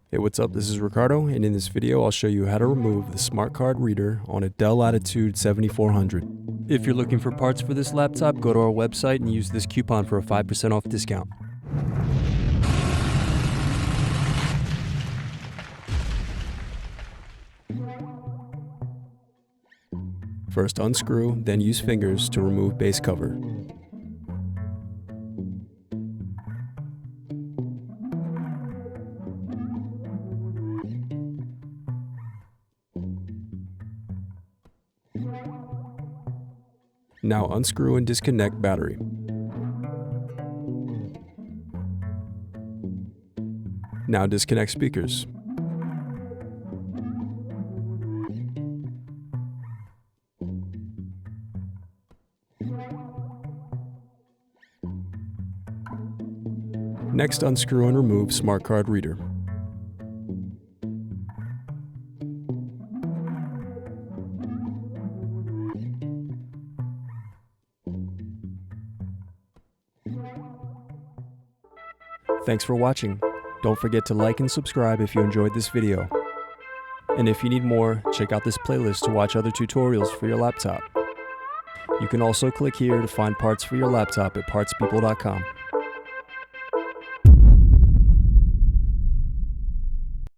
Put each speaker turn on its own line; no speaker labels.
Hey, what's up? This is Ricardo, and in this video I'll show you how to remove the smart card reader on a Dell Latitude 7400. If you're looking for parts for this laptop, go to our website and use this coupon for a 5% off discount. First unscrew, then use fingers to remove base cover. Now unscrew and disconnect battery. Now disconnect speakers. Next, unscrew and remove smart card reader. Thanks for watching. Don't forget to like and subscribe if you enjoyed this video. And if you need more, check out this playlist to watch other tutorials for your laptop. You can also click here to find parts for your laptop at partspeople.com.